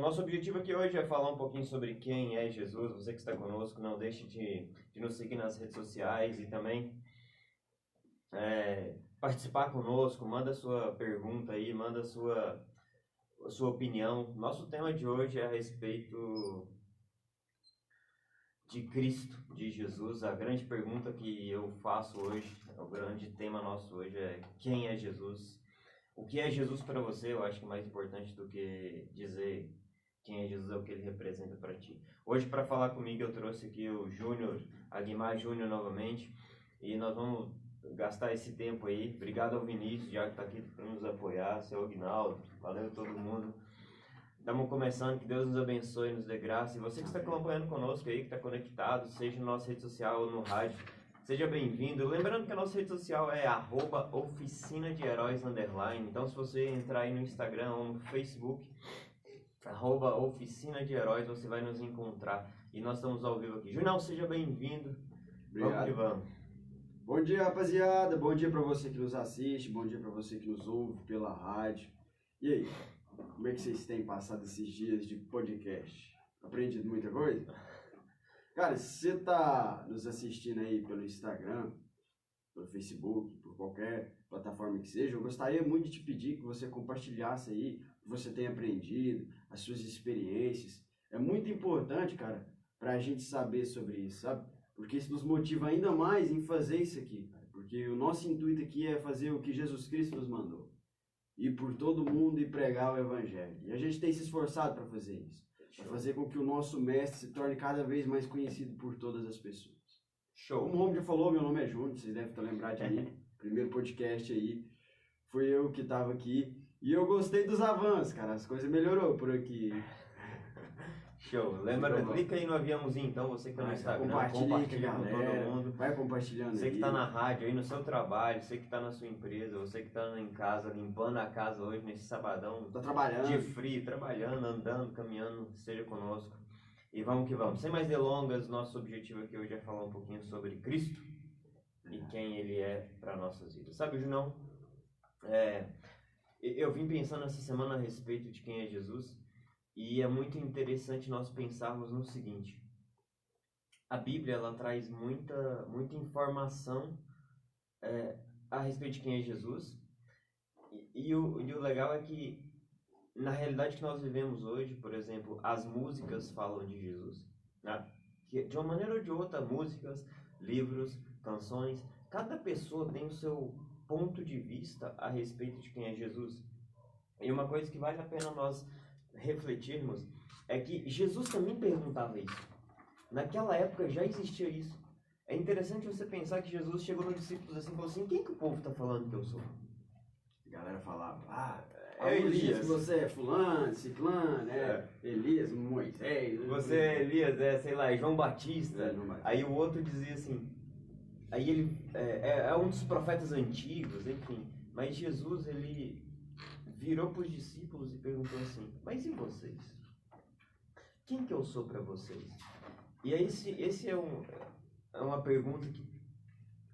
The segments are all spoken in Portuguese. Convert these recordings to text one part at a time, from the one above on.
Nosso objetivo aqui hoje é falar um pouquinho sobre quem é Jesus. Você que está conosco, não deixe de nos seguir nas redes sociais e também participar conosco. Manda sua pergunta aí, manda sua opinião. Nosso tema de hoje é a respeito de Cristo, de Jesus. A grande pergunta que eu faço hoje, o grande tema nosso hoje é: quem é Jesus? O que é Jesus para você? Eu acho que mais importante do que dizer quem é Jesus é o que ele representa para ti. Hoje, para falar comigo, eu trouxe aqui o Júnior, Aguimar Júnior novamente, e nós vamos gastar esse tempo aí. Obrigado ao Vinícius, já que está aqui para nos apoiar, seu Aguinaldo, valeu todo mundo. Estamos começando, que Deus nos abençoe, nos dê graça. E você que está acompanhando conosco aí, que está conectado, seja na nossa rede social ou no rádio, seja bem-vindo. Lembrando que a nossa rede social é @oficina de heróis _. Então, se você entrar aí no Instagram ou no Facebook, @oficina de heróis, você vai nos encontrar. E nós estamos ao vivo aqui. Junão, seja bem-vindo. Obrigado. Vamos que vamos. Bom dia, rapaziada. Bom dia para você que nos assiste. Bom dia para você que nos ouve pela rádio. E aí, como é que vocês têm passado esses dias de podcast? Aprendido muita coisa? Cara, se você tá nos assistindo aí pelo Instagram, pelo Facebook, por qualquer plataforma que seja, eu gostaria muito de te pedir que você compartilhasse aí o que você tem aprendido, as suas experiências. É muito importante, cara, pra gente saber sobre isso, sabe? Porque isso nos motiva ainda mais em fazer isso aqui, cara. Porque o nosso intuito aqui é fazer o que Jesus Cristo nos mandou. Ir por todo mundo e pregar o Evangelho. E a gente tem se esforçado para fazer isso. Para fazer com que o nosso mestre se torne cada vez mais conhecido por todas as pessoas. Show. Como o homem já falou, meu nome é Júnior, vocês devem estar lembrados de mim. Primeiro podcast aí, fui eu que estava aqui. E eu gostei dos avanços, cara. As coisas melhorou por aqui. Show. Lembra, clica aí no aviãozinho, então, você que está no Instagram, compartilha com todo mundo. Vai compartilhando Você aí. que está na rádio, aí no seu trabalho, você que está na sua empresa, você que está em casa, limpando a casa hoje, nesse sabadão. Tá trabalhando. De frio, trabalhando, andando, caminhando, esteja conosco. E vamos que vamos. Sem mais delongas, nosso objetivo aqui hoje é falar um pouquinho sobre Cristo e quem Ele é para nossas vidas. Sabe, Junão, eu vim pensando essa semana a respeito de quem é Jesus e é muito interessante nós pensarmos no seguinte. A Bíblia, ela traz muita informação a respeito de quem é Jesus e o legal é que na realidade que nós vivemos hoje, por exemplo, as músicas falam de Jesus, né? Que de uma maneira ou de outra, músicas, livros, canções, cada pessoa tem o seu ponto de vista a respeito de quem é Jesus. E uma coisa que vale a pena nós refletirmos é que Jesus também perguntava isso. Naquela época já existia isso. É interessante você pensar que Jesus chegou nos discípulos assim e falou assim: quem que o povo está falando que eu sou? A galera falava, Elias. Você é fulano, ciclano, Elias, Moisés. Você é Elias, sei lá, João Batista. Aí o outro dizia assim, aí ele é um dos profetas antigos, enfim. Mas Jesus, ele virou para os discípulos e perguntou assim: mas e vocês? Quem que eu sou para vocês? E aí esse é uma pergunta que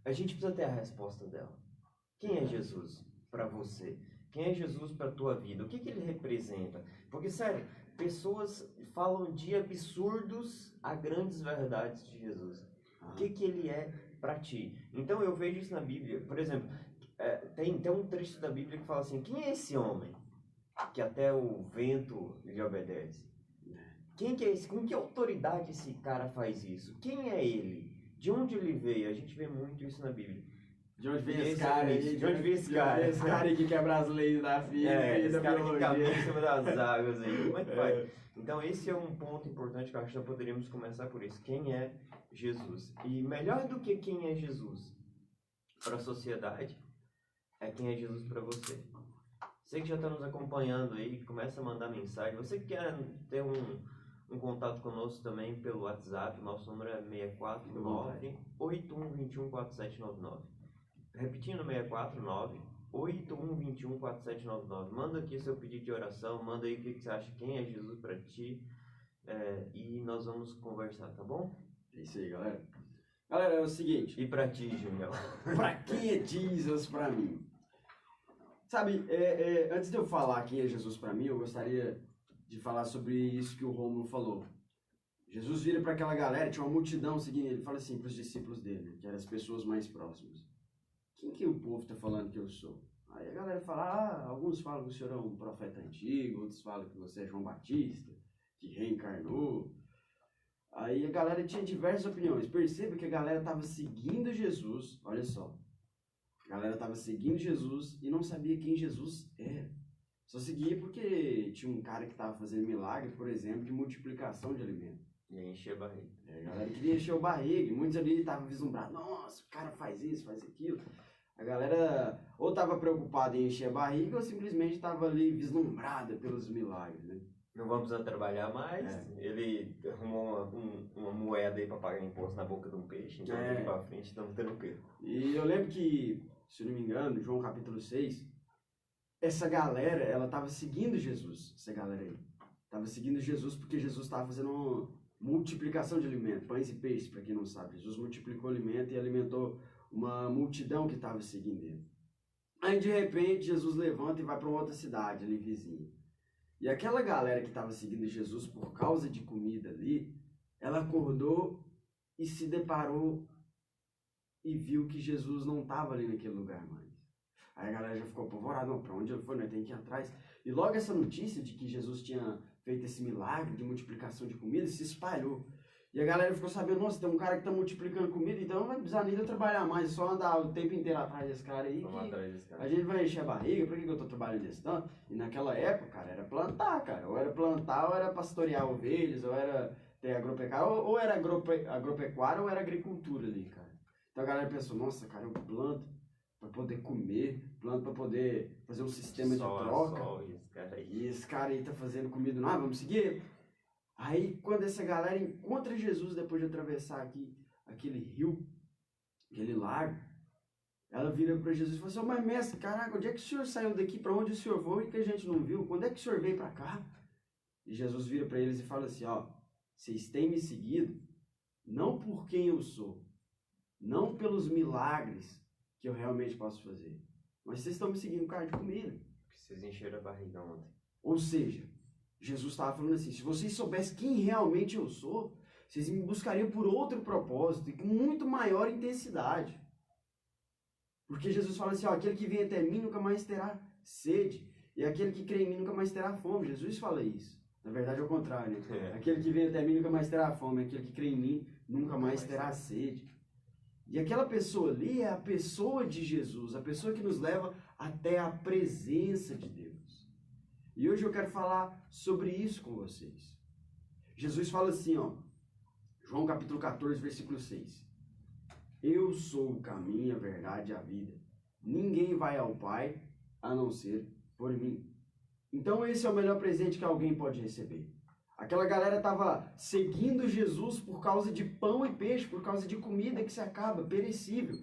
a gente precisa ter a resposta dela. Quem é Jesus para você? Quem é Jesus para a tua vida? O que ele representa? Porque, sério, pessoas falam de absurdos a grandes verdades de Jesus. O que ele é para ti? Então, eu vejo isso na Bíblia. Por exemplo, tem um trecho da Bíblia que fala assim: quem é esse homem que até o vento lhe obedece? Quem que é esse? Com que autoridade esse cara faz isso? Quem é ele? De onde ele veio? A gente vê muito isso na Bíblia. De onde vem esse cara aí? De onde vem esse cara? Esse cara aí que quebra as leis da física e esse da cara biologia. que caminha em cima das águas aí. Como é que faz? Então esse é um ponto importante que eu acho que nós poderíamos começar por isso. Quem é Jesus? E melhor do que quem é Jesus para a sociedade, é quem é Jesus para você. Você que já está nos acompanhando aí, começa a mandar mensagem. Você que quer ter um contato conosco também pelo WhatsApp, nosso número é 649-8121-4799. Repetindo, 649-8121-4799. Manda aqui seu pedido de oração, manda aí o que você acha, quem é Jesus para ti, e nós vamos conversar, tá bom? É isso aí, galera. Galera, é o seguinte. E para ti, Júnior? Pra quem é Jesus pra mim? Sabe, antes de eu falar quem é Jesus pra mim, eu gostaria de falar sobre isso que o Rômulo falou. Jesus vira para aquela galera, tinha uma multidão seguindo ele, fala assim para os discípulos dele, que eram as pessoas mais próximas. Quem que o povo está falando que eu sou? Aí a galera fala, alguns falam que o senhor é um profeta antigo, outros falam que você é João Batista, que reencarnou. Aí a galera tinha diversas opiniões. Perceba que a galera estava seguindo Jesus, olha só. A galera estava seguindo Jesus e não sabia quem Jesus era. Só seguia porque tinha um cara que estava fazendo milagre, por exemplo, de multiplicação de alimento. E aí encher a barriga. A galera queria encher o barriga, e muitos ali estavam vislumbrados. Nossa, o cara faz isso, faz aquilo. A galera ou estava preocupada em encher a barriga ou simplesmente estava ali vislumbrada pelos milagres, né? Não vamos a trabalhar mais. Ele arrumou uma moeda aí para pagar imposto na boca de um peixe. Então daqui para frente estamos tranquilos. E eu lembro que, se eu não me engano, João capítulo 6, essa galera, ela estava seguindo Jesus. Essa galera aí. Estava seguindo Jesus porque Jesus estava fazendo uma multiplicação de alimento. Pães e peixes, para quem não sabe. Jesus multiplicou alimento e alimentou uma multidão que estava seguindo ele. Aí, de repente, Jesus levanta e vai para uma outra cidade ali vizinha. E aquela galera que estava seguindo Jesus por causa de comida ali, ela acordou e se deparou e viu que Jesus não estava ali naquele lugar mais. Aí a galera já ficou apavorada, não, para onde ele foi, nós temos que ir atrás. E logo essa notícia de que Jesus tinha feito esse milagre de multiplicação de comida se espalhou. E a galera ficou sabendo, nossa, tem um cara que está multiplicando comida, então não vai precisar nem de eu trabalhar mais, é só andar o tempo inteiro atrás desse cara aí, a gente vai encher a barriga, por que eu estou trabalhando desse tanto? E naquela época, cara, era plantar, cara, ou era plantar, ou era pastorear ovelhas, ou era ter agropecuária, ou era agropecuária, ou era agricultura ali, cara. Então a galera pensou, nossa, cara, eu planto para poder comer, planto para poder fazer um sistema de troca, e esse cara aí tá fazendo comida, não, vamos seguir. Aí, quando essa galera encontra Jesus depois de atravessar aquele rio, aquele lago, ela vira para Jesus e fala assim, mas mestre, caraca, onde é que o senhor saiu daqui? Para onde o senhor foi que a gente não viu? Quando é que o senhor veio para cá? E Jesus vira para eles e fala assim, vocês têm me seguido não por quem eu sou, não pelos milagres que eu realmente posso fazer, mas vocês estão me seguindo por causa de comida. Porque vocês encheram a barriga ontem. Ou seja, Jesus estava falando assim, se vocês soubessem quem realmente eu sou, vocês me buscariam por outro propósito e com muito maior intensidade. Porque Jesus fala assim, aquele que vem até mim nunca mais terá sede, e aquele que crê em mim nunca mais terá fome. Jesus fala isso. Na verdade é o contrário, né? Aquele que vem até mim nunca mais terá fome, aquele que crê em mim nunca mais terá sede. E aquela pessoa ali é a pessoa de Jesus, a pessoa que nos leva até a presença de Deus. E hoje eu quero falar sobre isso com vocês. Jesus fala assim, João capítulo 14, versículo 6. Eu sou o caminho, a verdade e a vida. Ninguém vai ao Pai a não ser por mim. Então esse é o melhor presente que alguém pode receber. Aquela galera estava seguindo Jesus por causa de pão e peixe, por causa de comida que se acaba, perecível.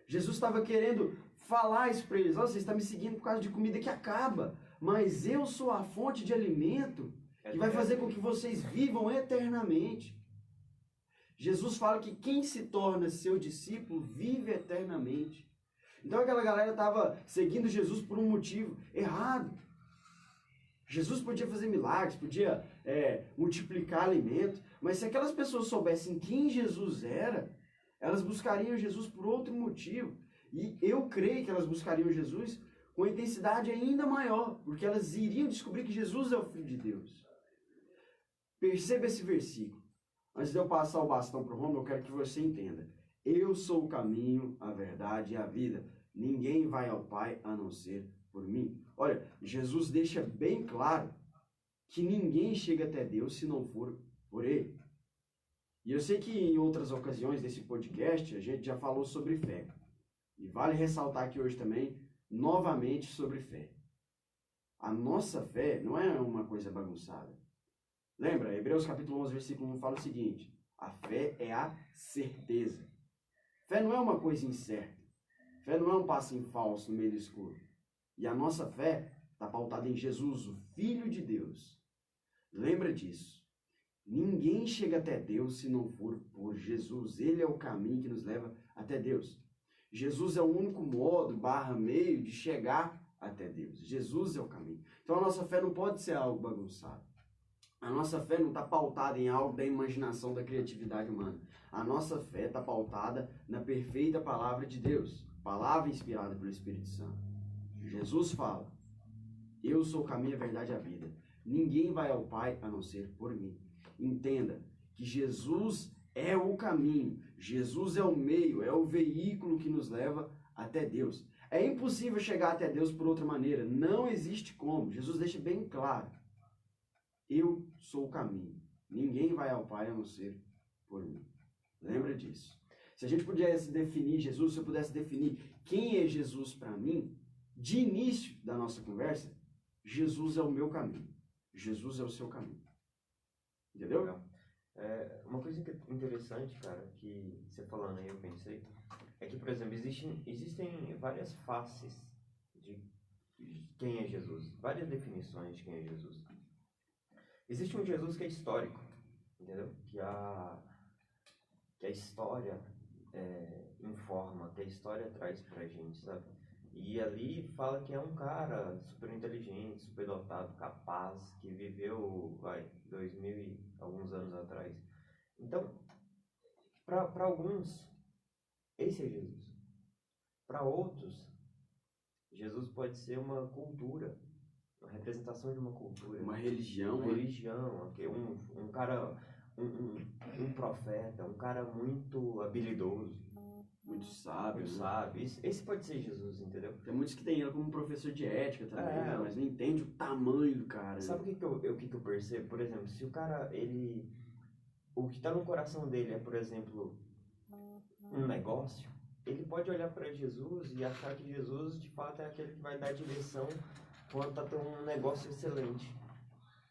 Jesus estava querendo falar isso para eles. Vocês estão me seguindo por causa de comida que acaba. Mas eu sou a fonte de alimento que vai fazer com que vocês vivam eternamente. Jesus fala que quem se torna seu discípulo vive eternamente. Então aquela galera estava seguindo Jesus por um motivo errado. Jesus podia fazer milagres, podia multiplicar alimento, mas se aquelas pessoas soubessem quem Jesus era, elas buscariam Jesus por outro motivo. E eu creio que elas buscariam Jesus com intensidade ainda maior, porque elas iriam descobrir que Jesus é o Filho de Deus. Perceba esse versículo. Antes de eu passar o bastão para o Romulo, eu quero que você entenda. Eu sou o caminho, a verdade e a vida. Ninguém vai ao Pai a não ser por mim. Olha, Jesus deixa bem claro que ninguém chega até Deus se não for por Ele. E eu sei que em outras ocasiões desse podcast a gente já falou sobre fé. E vale ressaltar aqui hoje também, novamente, sobre fé. A nossa fé não é uma coisa bagunçada. Lembra, Hebreus capítulo 11, versículo 1 fala o seguinte, a fé é a certeza. Fé não é uma coisa incerta. Fé não é um passinho falso no meio do escuro. E a nossa fé está pautada em Jesus, o Filho de Deus. Lembra disso. Ninguém chega até Deus se não for por Jesus. Ele é o caminho que nos leva até Deus. Jesus é o único modo, meio de chegar até Deus. Jesus é o caminho. Então a nossa fé não pode ser algo bagunçado. A nossa fé não está pautada em algo da imaginação, da criatividade humana. A nossa fé está pautada na perfeita palavra de Deus, palavra inspirada pelo Espírito Santo. Jesus fala: eu sou o caminho, a verdade e a vida. Ninguém vai ao Pai a não ser por mim. Entenda que Jesus é o caminho, Jesus é o meio, é o veículo que nos leva até Deus. É impossível chegar até Deus por outra maneira, não existe como. Jesus deixa bem claro: eu sou o caminho, ninguém vai ao Pai a não ser por mim. Lembra disso. Se a gente pudesse definir Jesus, se eu pudesse definir quem é Jesus para mim, de início da nossa conversa, Jesus é o meu caminho. Jesus é o seu caminho. Entendeu? Legal. Uma coisa que é interessante, cara, que você falando aí eu pensei, é que, por exemplo, existem várias faces de quem é Jesus, várias definições de quem é Jesus. Existe um Jesus que é histórico, entendeu? Que a história informa, que a história traz pra gente, sabe? E ali fala que é um cara super inteligente, super dotado, capaz, que viveu, 2000 e alguns anos atrás. Então, para alguns, esse é Jesus. Para outros, Jesus pode ser uma cultura, uma representação de uma cultura. Uma religião. Uma religião, um cara, um profeta, um cara muito habilidoso. Muito sábio. Muito né? sábio. Esse pode ser Jesus, entendeu? Tem muitos que tem ele como professor de ética também, né? Mas não entende o tamanho do cara. Sabe né? o que eu percebo? Por exemplo, se o cara, o que está no coração dele é, por exemplo, um negócio, ele pode olhar para Jesus e achar que Jesus, de fato, é aquele que vai dar direção quando está tendo um negócio excelente.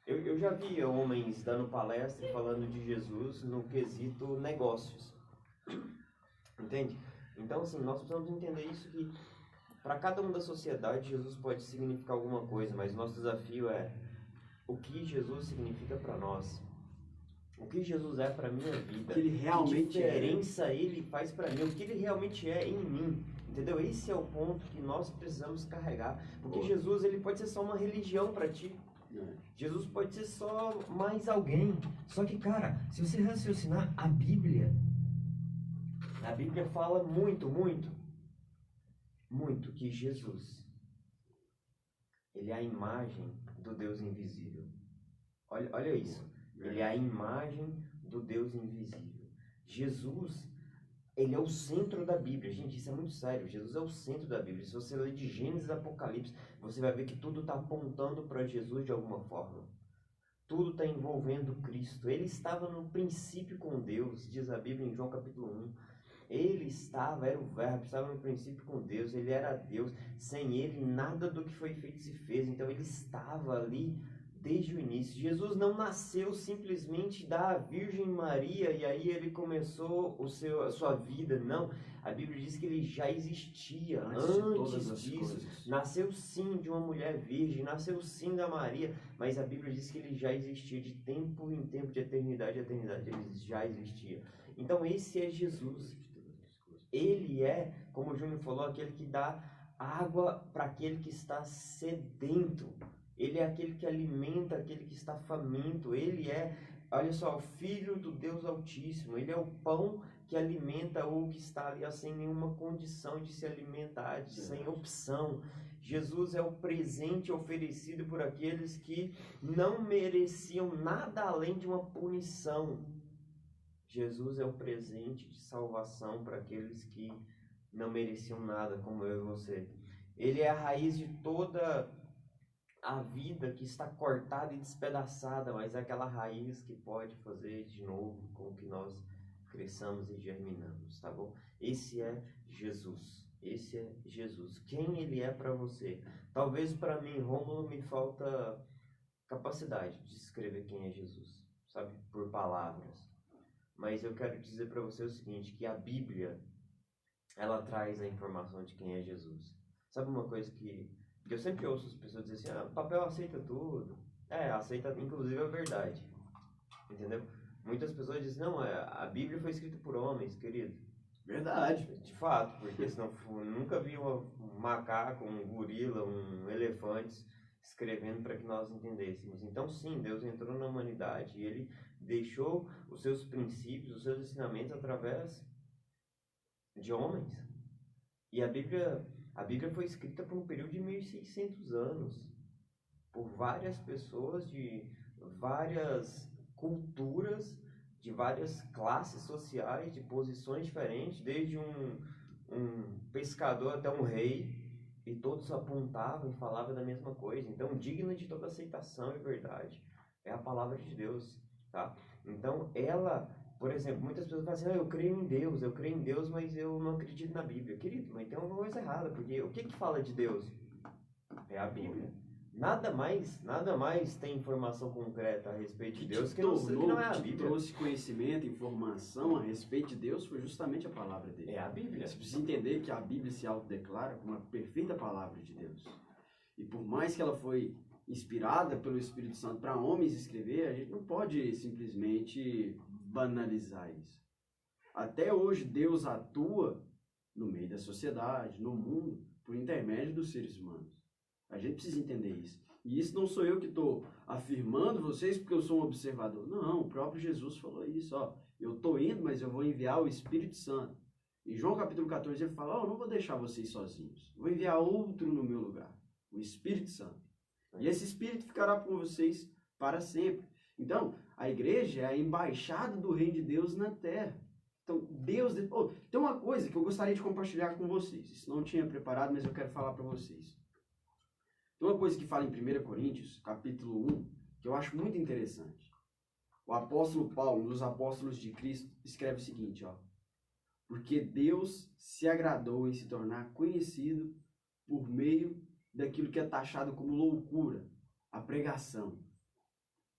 Eu já vi homens dando palestra e falando de Jesus no quesito negócios. Entende? Então, assim, nós precisamos entender isso, que para cada um da sociedade, Jesus pode significar alguma coisa, mas nosso desafio é o que Jesus significa para nós. O que Jesus é para minha vida. Que ele realmente que diferença ele faz para mim. O que ele realmente é em mim. Entendeu? Esse é o ponto que nós precisamos carregar. Porque Jesus, ele pode ser só uma religião para ti. Jesus pode ser só mais alguém. Só que, cara, se você raciocinar a Bíblia fala muito que Jesus, ele é a imagem do Deus invisível. Olha isso. Ele é a imagem do Deus invisível. Jesus, ele é o centro da Bíblia. Gente, isso é muito sério. Jesus é o centro da Bíblia. Se você ler de Gênesis a Apocalipse, você vai ver que tudo está apontando para Jesus de alguma forma. Tudo está envolvendo Cristo. Ele estava no princípio com Deus, diz a Bíblia em João capítulo 1. Ele era o Verbo, estava no princípio com Deus, ele era Deus. Sem ele, nada do que foi feito se fez. Então, ele estava ali desde o início. Jesus não nasceu simplesmente da Virgem Maria e aí ele começou a sua vida. Não, a Bíblia diz que ele já existia antes disso. Nasceu sim de uma mulher virgem, nasceu sim da Maria, mas a Bíblia diz que ele já existia de tempo em tempo, de eternidade em eternidade, ele já existia. Então esse é Jesus. Ele é, como o Júnior falou, aquele que dá água para aquele que está sedento. Ele é aquele que alimenta aquele que está faminto. Ele é, olha só, o Filho do Deus Altíssimo. Ele é o pão que alimenta o que está ali sem nenhuma condição de se alimentar, sem opção. Jesus é o presente oferecido por aqueles que não mereciam nada além de uma punição. Jesus é o presente de salvação para aqueles que não mereciam nada, como eu e você. Ele é a raiz de toda a vida que está cortada e despedaçada, mas é aquela raiz que pode fazer de novo com que nós cresçamos e germinamos, tá bom? Esse é Jesus. Esse é Jesus. Quem ele é para você? Talvez para mim, Rômulo, me falta capacidade de descrever quem é Jesus, sabe? Por palavras. Mas eu quero dizer para você o seguinte, que a Bíblia, ela traz a informação de quem é Jesus. Sabe uma coisa que eu sempre ouço as pessoas dizer assim, o papel aceita tudo. Aceita inclusive a verdade. Entendeu? Muitas pessoas dizem, não, a Bíblia foi escrita por homens, querido. Verdade. De fato, porque senão nunca vi um macaco, um gorila, um elefante escrevendo para que nós entendêssemos. Então, sim, Deus entrou na humanidade e ele deixou os seus princípios, os seus ensinamentos através de homens. E a Bíblia foi escrita por um período de 1600 anos, por várias pessoas de várias culturas, de várias classes sociais, de posições diferentes, desde um pescador até um rei, e todos apontavam e falavam da mesma coisa. Então, digna de toda aceitação e verdade é a palavra de Deus, tá? Então, por exemplo, muitas pessoas falam assim, eu creio em Deus, mas eu não acredito na Bíblia. Querido, mas tem uma coisa errada, porque o que fala de Deus? É a Bíblia. Nada mais tem informação concreta a respeito de Deus que não é a Bíblia. Que trouxe conhecimento, informação a respeito de Deus foi justamente a palavra dele. É a Bíblia. Você precisa entender que a Bíblia se autodeclara como uma perfeita palavra de Deus. E por mais que ela foi inspirada pelo Espírito Santo para homens escrever, a gente não pode simplesmente banalizar isso. Até hoje Deus atua no meio da sociedade, no mundo, por intermédio dos seres humanos. A gente precisa entender isso. E isso não sou eu que estou afirmando vocês porque eu sou um observador. Não, o próprio Jesus falou isso. Eu estou indo, mas eu vou enviar o Espírito Santo. Em João capítulo 14 ele fala, eu não vou deixar vocês sozinhos. Vou enviar outro no meu lugar, o Espírito Santo. E esse Espírito ficará com vocês para sempre. Então, a igreja é a embaixada do reino de Deus na terra. Então, Deus... tem uma coisa que eu gostaria de compartilhar com vocês. Isso não tinha preparado, mas eu quero falar para vocês. Tem uma coisa que fala em 1 Coríntios, capítulo 1, que eu acho muito interessante. O apóstolo Paulo, um dos apóstolos de Cristo, escreve o seguinte, porque Deus se agradou em se tornar conhecido por meio daquilo que é taxado como loucura, a pregação.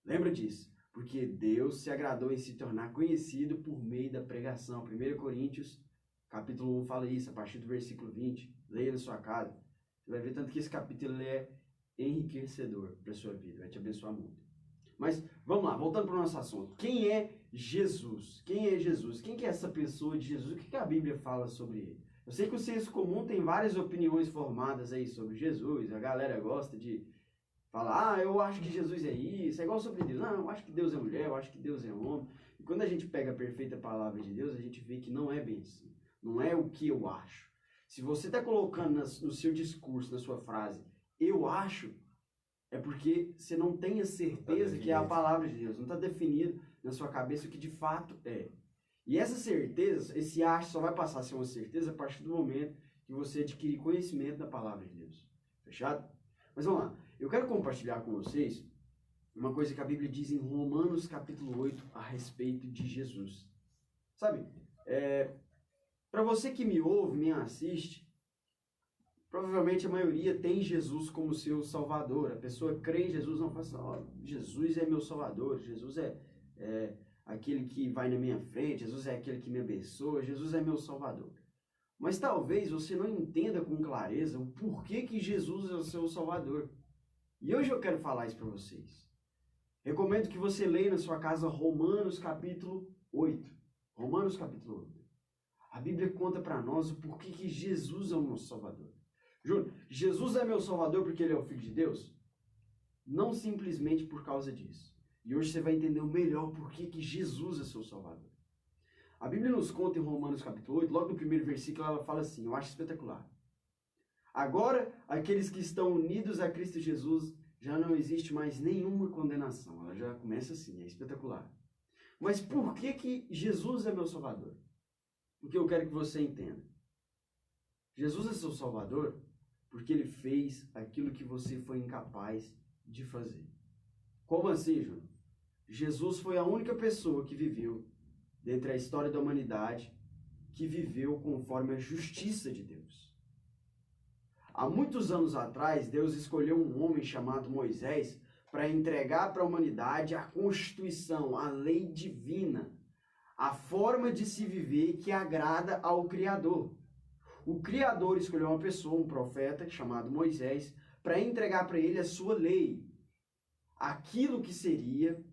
Lembra disso? Porque Deus se agradou em se tornar conhecido por meio da pregação. 1 Coríntios, capítulo 1, fala isso, a partir do versículo 20. Leia na sua casa. Você vai ver tanto que esse capítulo é enriquecedor para a sua vida, vai te abençoar muito. Mas, vamos lá, voltando para o nosso assunto. Quem é Jesus? Quem é Jesus? Quem que é essa pessoa de Jesus? O que a Bíblia fala sobre ele? Eu sei que o senso comum tem várias opiniões formadas aí sobre Jesus. A galera gosta de falar, eu acho que Jesus é isso. É igual sobre Deus. Não, eu acho que Deus é mulher, eu acho que Deus é homem. E quando a gente pega a perfeita palavra de Deus, a gente vê que não é bem assim. Não é o que eu acho. Se você está colocando no seu discurso, na sua frase, eu acho, é porque você não tem a certeza que é a palavra de Deus. Não está definido na sua cabeça o que de fato é. E essa certeza, esse acho só vai passar a ser uma certeza a partir do momento que você adquirir conhecimento da palavra de Deus. Fechado? Mas vamos lá. Eu quero compartilhar com vocês uma coisa que a Bíblia diz em Romanos capítulo 8 a respeito de Jesus. Sabe? Para você que me ouve, me assiste, provavelmente a maioria tem Jesus como seu salvador. A pessoa crê em Jesus, não fala assim, Jesus é meu salvador, Jesus é aquele que vai na minha frente, Jesus é aquele que me abençoa, Jesus é meu salvador. Mas talvez você não entenda com clareza o porquê que Jesus é o seu salvador. E hoje eu quero falar isso para vocês. Recomendo que você leia na sua casa Romanos capítulo 8. Romanos capítulo 8. A Bíblia conta para nós o porquê que Jesus é o nosso Salvador. Júnior, Jesus é meu Salvador porque Ele é o Filho de Deus? Não simplesmente por causa disso. E hoje você vai entender melhor porquê que Jesus é seu Salvador. A Bíblia nos conta em Romanos capítulo 8, logo no primeiro versículo, ela fala assim, eu acho espetacular. Agora, aqueles que estão unidos a Cristo Jesus, já não existe mais nenhuma condenação. Ela já começa assim, é espetacular. Mas por que Jesus é meu Salvador? Porque eu quero que você entenda. Jesus é seu Salvador porque Ele fez aquilo que você foi incapaz de fazer. Como assim, Júnior? Jesus foi a única pessoa que viveu, dentre a história da humanidade, que viveu conforme a justiça de Deus. Há muitos anos atrás, Deus escolheu um homem chamado Moisés para entregar para a humanidade a Constituição, a lei divina, a forma de se viver que agrada ao Criador. O Criador escolheu uma pessoa, um profeta chamado Moisés, para entregar para ele a sua lei, aquilo que seria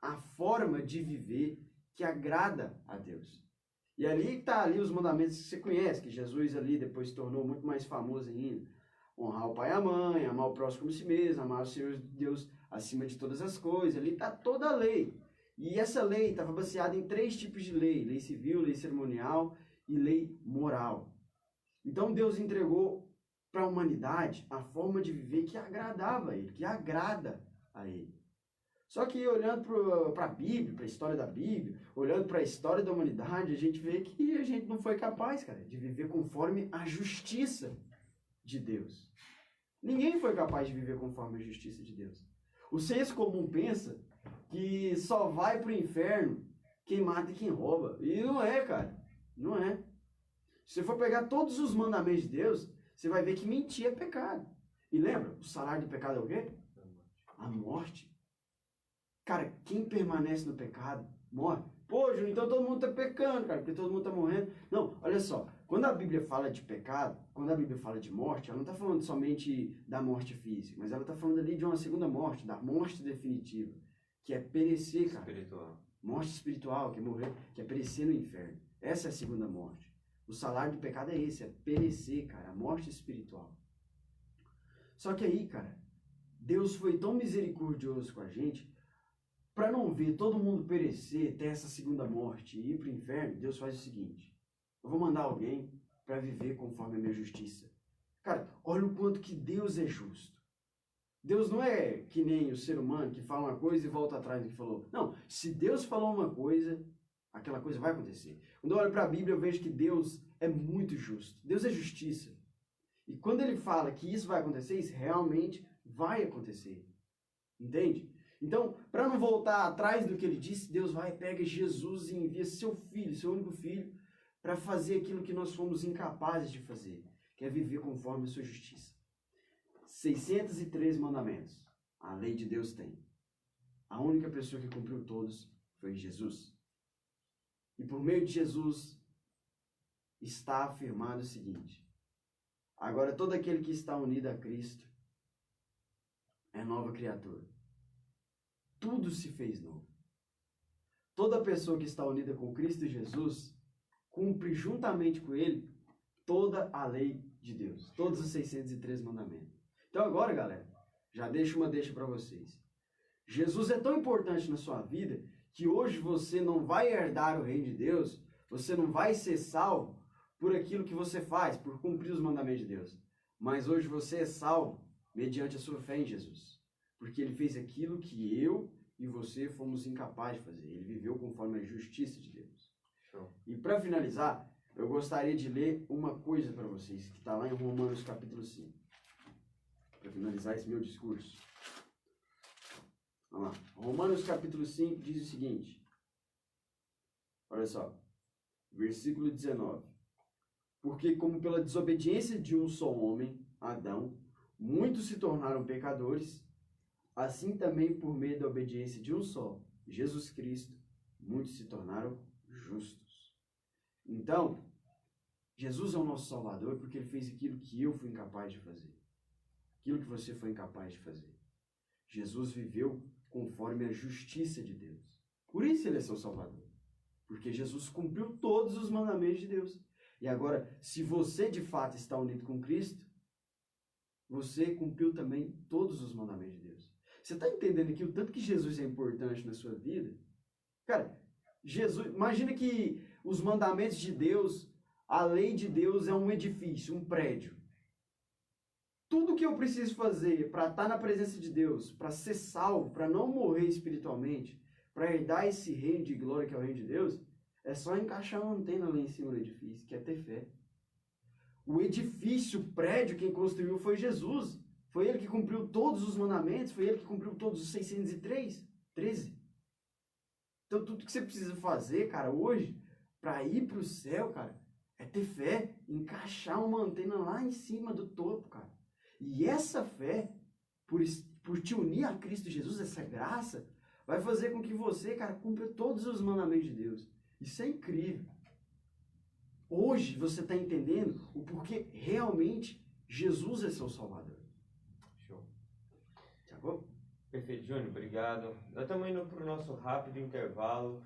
a forma de viver que agrada a Deus. E ali está ali os mandamentos que você conhece, que Jesus ali depois se tornou muito mais famoso ainda. Honrar o pai e a mãe, amar o próximo como si mesmo, amar o Senhor Deus acima de todas as coisas. Ali está toda a lei. E essa lei estava baseada em 3 tipos de lei: lei civil, lei cerimonial e lei moral. Então Deus entregou para a humanidade a forma de viver que agradava a Ele, que agrada a Ele. Só que olhando para a Bíblia, para a história da Bíblia, olhando para a história da humanidade, a gente vê que a gente não foi capaz, cara, de viver conforme a justiça de Deus. Ninguém foi capaz de viver conforme a justiça de Deus. O senso comum pensa que só vai para o inferno quem mata e quem rouba. E não é, cara. Não é. Se você for pegar todos os mandamentos de Deus, você vai ver que mentir é pecado. E lembra, o salário do pecado é o quê? A morte. Cara, quem permanece no pecado, morre. Pô, Júnior, então todo mundo está pecando, cara, porque todo mundo está morrendo. Não, olha só, quando a Bíblia fala de pecado, quando a Bíblia fala de morte, ela não está falando somente da morte física, mas ela está falando ali de uma segunda morte, da morte definitiva, que é perecer, cara. Espiritual. Morte espiritual, que é morrer, que é perecer no inferno. Essa é a segunda morte. O salário do pecado é esse, é perecer, cara, a morte espiritual. Só que aí, cara, Deus foi tão misericordioso com a gente, para não ver todo mundo perecer, ter essa segunda morte e ir para o inferno, Deus faz o seguinte: eu vou mandar alguém para viver conforme a minha justiça. Cara, olha o quanto que Deus é justo. Deus não é que nem o ser humano que fala uma coisa e volta atrás do que falou. Não, se Deus falou uma coisa, aquela coisa vai acontecer. Quando eu olho para a Bíblia, eu vejo que Deus é muito justo. Deus é justiça. E quando ele fala que isso vai acontecer, isso realmente vai acontecer. Entende? Então, para não voltar atrás do que ele disse, Deus vai, pega Jesus e envia seu filho, seu único filho, para fazer aquilo que nós fomos incapazes de fazer, que é viver conforme a sua justiça. 603 mandamentos a lei de Deus tem. A única pessoa que cumpriu todos foi Jesus. E por meio de Jesus está afirmado o seguinte: agora todo aquele que está unido a Cristo é nova criatura. Tudo se fez novo. Toda pessoa que está unida com Cristo Jesus cumpre juntamente com Ele toda a lei de Deus, todos os 603 mandamentos. Então agora, galera, já deixo uma deixa para vocês. Jesus é tão importante na sua vida que hoje você não vai herdar o reino de Deus, você não vai ser salvo por aquilo que você faz, por cumprir os mandamentos de Deus. Mas hoje você é salvo mediante a sua fé em Jesus. Porque ele fez aquilo que eu e você fomos incapazes de fazer. Ele viveu conforme a justiça de Deus. Show. E para finalizar, eu gostaria de ler uma coisa para vocês, que está lá em Romanos capítulo 5. Para finalizar esse meu discurso. Vamos lá. Romanos capítulo 5 diz o seguinte. Olha só. Versículo 19. Porque como pela desobediência de um só homem, Adão, muitos se tornaram pecadores, assim também por meio da obediência de um só, Jesus Cristo, muitos se tornaram justos. Então, Jesus é o nosso Salvador porque ele fez aquilo que eu fui incapaz de fazer. Aquilo que você foi incapaz de fazer. Jesus viveu conforme a justiça de Deus. Por isso ele é seu Salvador. Porque Jesus cumpriu todos os mandamentos de Deus. E agora, se você de fato está unido com Cristo, você cumpriu também todos os mandamentos de Deus. Você está entendendo aqui o tanto que Jesus é importante na sua vida? Cara, Jesus, imagina que os mandamentos de Deus, a lei de Deus é um edifício, um prédio. Tudo que eu preciso fazer para estar na presença de Deus, para ser salvo, para não morrer espiritualmente, para herdar esse reino de glória que é o reino de Deus, é só encaixar uma antena lá em cima do edifício, que é ter fé. O edifício, o prédio, quem construiu foi Jesus. Foi ele que cumpriu todos os mandamentos, foi ele que cumpriu todos os 613. Então tudo que você precisa fazer, cara, hoje, para ir para o céu, cara, é ter fé, encaixar uma antena lá em cima do topo, cara. E essa fé, por te unir a Cristo Jesus, essa graça, vai fazer com que você, cara, cumpra todos os mandamentos de Deus. Isso é incrível. Hoje você está entendendo o porquê realmente Jesus é seu Salvador. Show. Sacou? Perfeito, Júnior, obrigado. Nós estamos indo para o nosso rápido intervalo.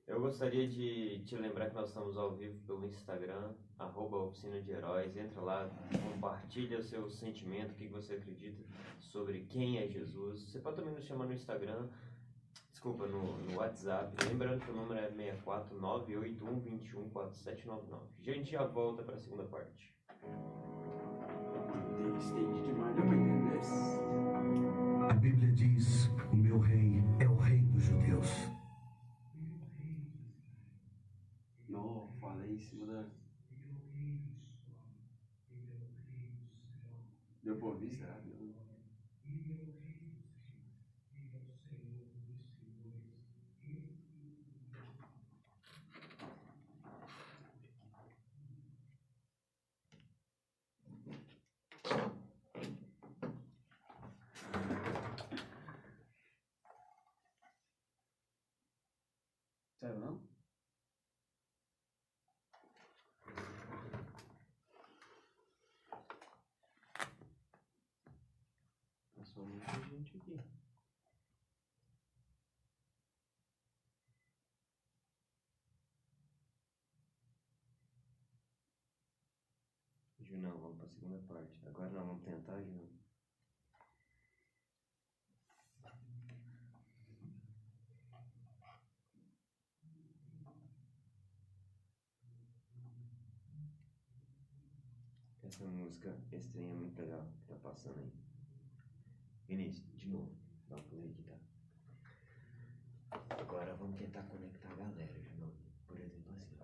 Eu gostaria de te lembrar que nós estamos ao vivo pelo Instagram, @Oficina de Heróis. Entra lá, compartilha seu sentimento, o que você acredita sobre quem é Jesus. Você pode também nos chamar no Instagram, desculpa, no WhatsApp. Lembrando que o número é 64981214799. A gente já volta para a segunda parte. Estende demais, deu pra entender? A Bíblia diz: o meu rei é o rei dos judeus. Não, falei em cima da... Deu pra ouvir, será? Sério, não? Passou muita gente aqui. Junão, vamos para a segunda parte. Agora não, vamos tentar, Junão. Essa música, esse trem é muito legal que tá passando aí. Vinícius, de novo, dá um play aqui, tá? Agora vamos tentar conectar a galera, Junão. Por exemplo, assim,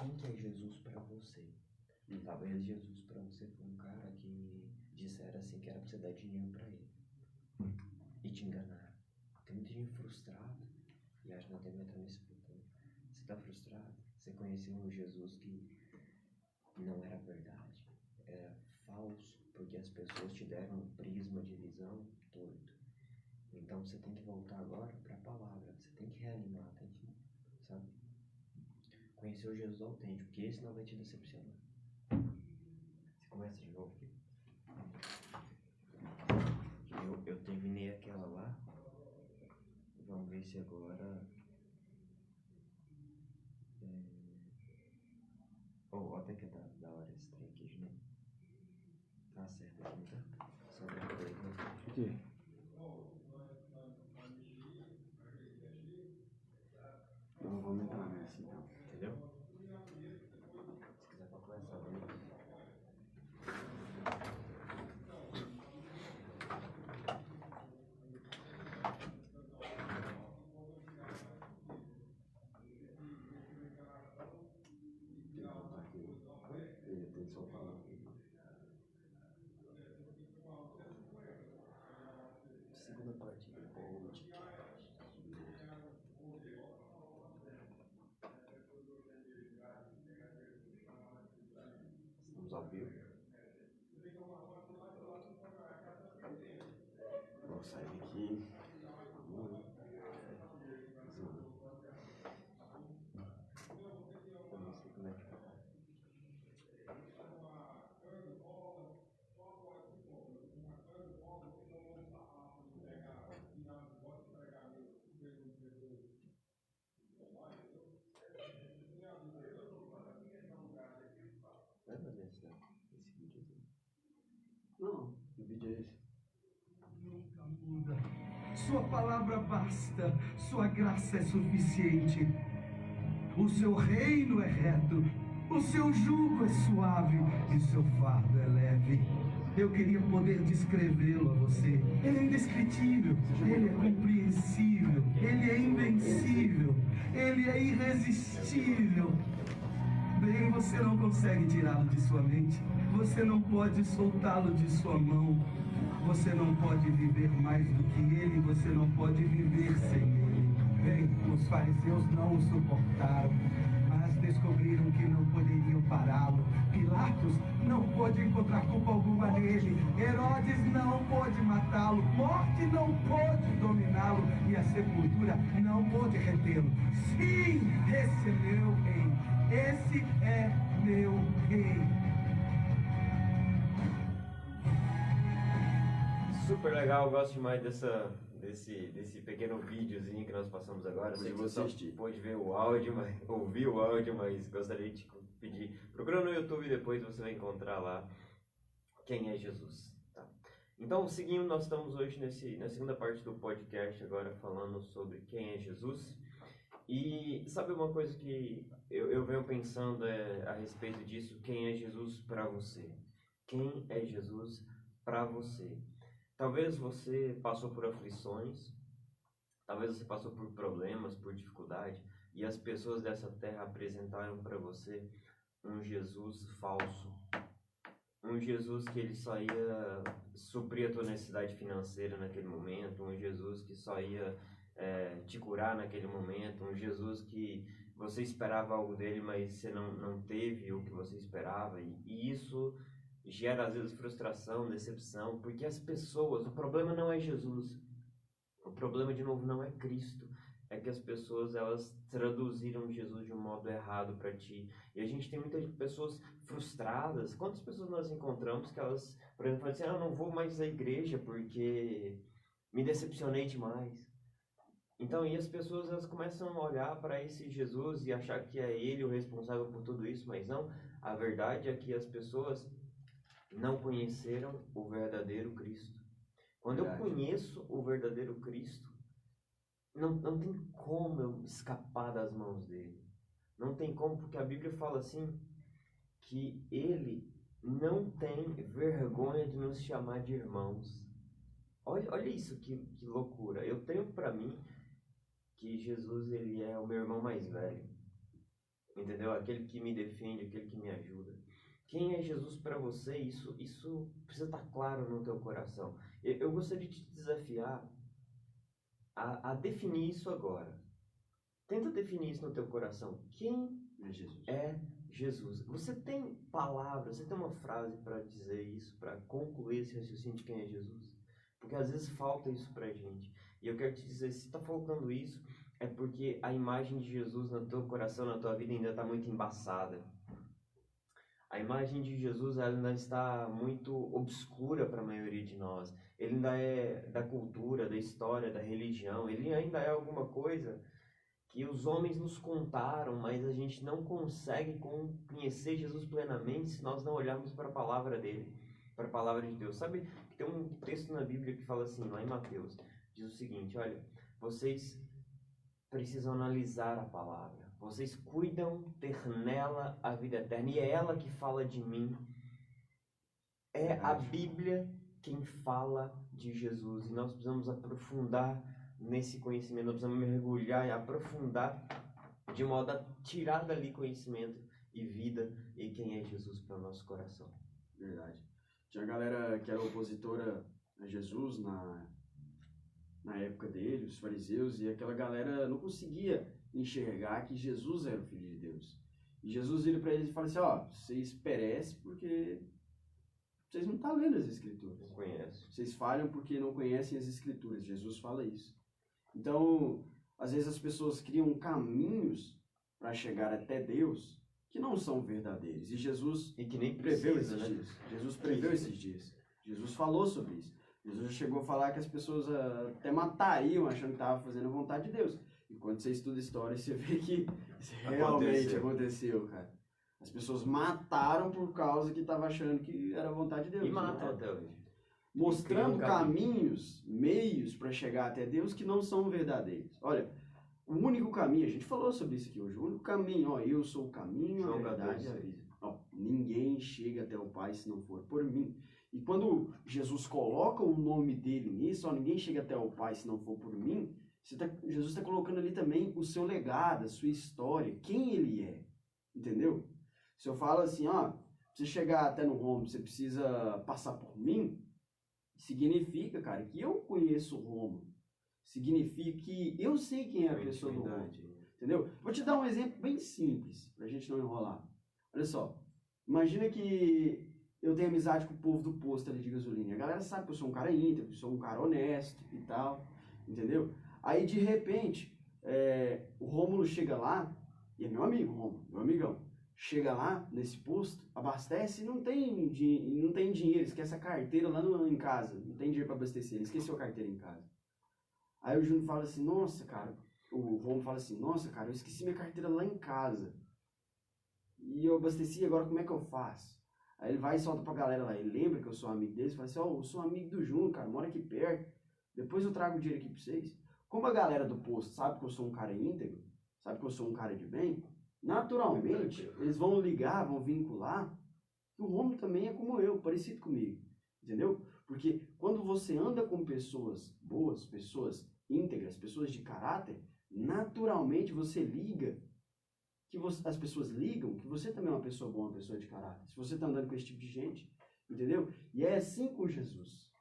quem que é Jesus pra você? Talvez Jesus pra você foi um cara que disseram assim que era pra você dar dinheiro pra ele e te enganar. Tem muita gente frustrada e acho que nós temos que entrar nesse ponto. Você tá frustrado? Você conheceu um Jesus que não era verdade, era falso, porque as pessoas te deram um prisma de visão torto. Então você tem que voltar agora para a palavra, você tem que reanimar, tem que, sabe? Conhecer o Jesus autêntico, porque esse não vai te decepcionar. Você começa de novo aqui. Eu terminei aquela lá. Vamos ver se agora... até que tá da hora esse trem aqui, né? Tá certo aqui, tá? Só pra poder... Aqui. Não, vamos entrar nessa então. Entendeu? Se quiser pra começar, vamos. Tem só falar. Segunda parte do podcast. Estamos ao vivo. Vou sair aqui. Vamos lá. Eu não sei como é que tá. Lembra desse videozinho? Não, que vídeo é esse? Nunca muda. Sua palavra basta, sua graça é suficiente. O seu reino é reto, o seu jugo é suave e seu fardo é leve. Eu queria poder descrevê-lo a você. Ele é indescritível, ele é compreensível, ele é invencível, ele é irresistível. Bem, você não consegue tirá-lo de sua mente, você não pode soltá-lo de sua mão. Você não pode viver mais do que ele, você não pode viver sem ele. Bem, os fariseus não o suportaram, mas descobriram que não poderiam pará-lo. Pilatos não pôde encontrar culpa alguma nele. Herodes não pôde matá-lo. Morte não pôde dominá-lo. E a sepultura não pôde retê-lo. Sim, esse é meu rei. Esse é meu rei. super legal, eu gosto demais desse pequeno videozinho que nós passamos agora. Eu sei que você só pôde ver o áudio, ouvir o áudio, mas gostaria de te pedir. Procura no YouTube depois, você vai encontrar lá quem é Jesus. Tá? Então, seguindo, nós estamos hoje na segunda parte do podcast, agora falando sobre quem é Jesus. E sabe uma coisa que eu venho pensando a respeito disso? Quem é Jesus para você? Quem é Jesus para você? Talvez você passou por aflições, talvez você passou por problemas, por dificuldade, e as pessoas dessa terra apresentaram para você um Jesus falso. Um Jesus que ele só ia suprir a tua necessidade financeira naquele momento, um Jesus que só ia te curar naquele momento, um Jesus que você esperava algo dele, mas você não teve o que você esperava, e isso gera às vezes frustração, decepção, porque as pessoas, o problema não é Jesus, o problema de novo não é Cristo, é que as pessoas elas traduziram Jesus de um modo errado para ti, e a gente tem muitas pessoas frustradas. Quantas pessoas nós encontramos que elas, por exemplo, falam assim, eu não vou mais à igreja porque me decepcionei demais. Então, e as pessoas elas começam a olhar para esse Jesus e achar que é ele o responsável por tudo isso, mas não. A verdade é que as pessoas não conheceram o verdadeiro Cristo. Quando eu conheço o verdadeiro Cristo, não tem como eu escapar das mãos dele. Não tem como, porque a Bíblia fala assim, que ele não tem vergonha de nos chamar de irmãos. Olha isso, que loucura. Eu tenho para mim que Jesus ele é o meu irmão mais velho. Entendeu? Aquele que me defende, aquele que me ajuda. Quem é Jesus para você? Isso precisa estar claro no teu coração. Eu gostaria de te desafiar a definir isso agora. Tenta definir isso no teu coração. Quem é Jesus? Você tem palavras, você tem uma frase para dizer isso, para concluir esse raciocínio de quem é Jesus? Porque às vezes falta isso pra gente. E eu quero te dizer, se está faltando isso, é porque a imagem de Jesus no teu coração, na tua vida ainda está muito embaçada. A imagem de Jesus ela ainda está muito obscura para a maioria de nós. Ele ainda é da cultura, da história, da religião. Ele ainda é alguma coisa que os homens nos contaram, mas a gente não consegue conhecer Jesus plenamente se nós não olharmos para a palavra dele, para a palavra de Deus. Sabe que tem um texto na Bíblia que fala assim, lá em Mateus, diz o seguinte, olha, vocês precisam analisar a palavra. Vocês cuidam ter nela a vida eterna. E é ela que fala de mim. É a Bíblia quem fala de Jesus. E nós precisamos aprofundar nesse conhecimento. Nós precisamos mergulhar e aprofundar de modo a tirar dali conhecimento e vida e quem é Jesus para o nosso coração. Verdade. Tinha galera que era opositora a Jesus na época dele, os fariseus, e aquela galera não conseguia enxergar que Jesus era o Filho de Deus. E Jesus vira para eles e fala assim, vocês perecem porque vocês não estão lendo as Escrituras. Não conhecem. Vocês falham porque não conhecem as Escrituras. Jesus fala isso. Então, às vezes as pessoas criam caminhos para chegar até Deus que não são verdadeiros. E Jesus que nem preveu esses dias. Jesus preveu esses dias. Jesus falou sobre isso. Jesus chegou a falar que as pessoas até matariam achando que estavam fazendo a vontade de Deus. E quando você estuda história, você vê que isso realmente aconteceu, cara. As pessoas mataram por causa que estavam achando que era a vontade de Deus. E matam até hoje. Mostrando caminhos, meios para chegar até Deus que não são verdadeiros. Olha, o único caminho, a gente falou sobre isso aqui hoje, o único caminho, eu sou o caminho, a verdade e a vida. Ninguém chega até o Pai se não for por mim. E quando Jesus coloca o nome dele nisso, ninguém chega até o Pai se não for por mim, Jesus está colocando ali também o seu legado, a sua história, quem ele é, entendeu? Se eu falo assim, pra você chegar até no Roma, você precisa passar por mim, significa, cara, que eu conheço Roma, significa que eu sei quem é a pessoa do Roma, entendeu? Vou te dar um exemplo bem simples, pra gente não enrolar. Olha só, imagina que eu tenho amizade com o povo do posto ali de gasolina. A galera sabe que eu sou um cara íntegro, que eu sou um cara honesto e tal, entendeu? Aí, de repente, o Rômulo chega lá, e é meu amigo, Rômulo, meu amigão. chega lá nesse posto, abastece e não tem dinheiro, esquece a carteira lá em casa, não tem dinheiro para abastecer, ele esqueceu a carteira em casa. Aí o Júnior fala assim, nossa, cara, o Romo fala assim, nossa, cara, eu esqueci minha carteira lá em casa. E eu abasteci, agora como é que eu faço? Aí ele vai e solta pra galera lá, ele lembra que eu sou amigo deles, fala assim, ó, eu sou amigo do Júnior, cara, mora aqui perto, depois eu trago o dinheiro aqui pra vocês. Como a galera do posto sabe que eu sou um cara íntegro, sabe que eu sou um cara de bem, naturalmente, eles vão ligar, vão vincular, que o Romulo também é como eu, parecido comigo, entendeu? Porque quando você anda com pessoas boas, pessoas íntegras, pessoas de caráter, naturalmente você liga, as pessoas ligam que você também é uma pessoa boa, uma pessoa de caráter. Se você está andando com esse tipo de gente, entendeu? E é assim com Jesus,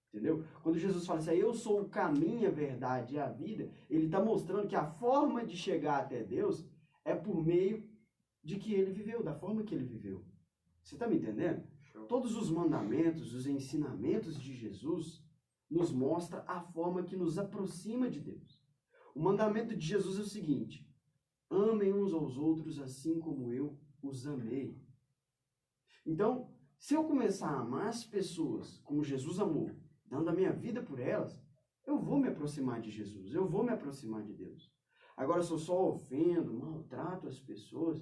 entendeu? Quando Jesus fala assim, eu sou o caminho, a verdade e a vida, ele está mostrando que a forma de chegar até Deus é por meio de que ele viveu, da forma que ele viveu. Você está me entendendo? Todos os mandamentos, os ensinamentos de Jesus nos mostra a forma que nos aproxima de Deus. O mandamento de Jesus é o seguinte, amem uns aos outros assim como eu os amei. Então, se eu começar a amar as pessoas como Jesus amou, dando a minha vida por elas, eu vou me aproximar de Jesus, eu vou me aproximar de Deus. Agora, se eu só ofendo, maltrato as pessoas,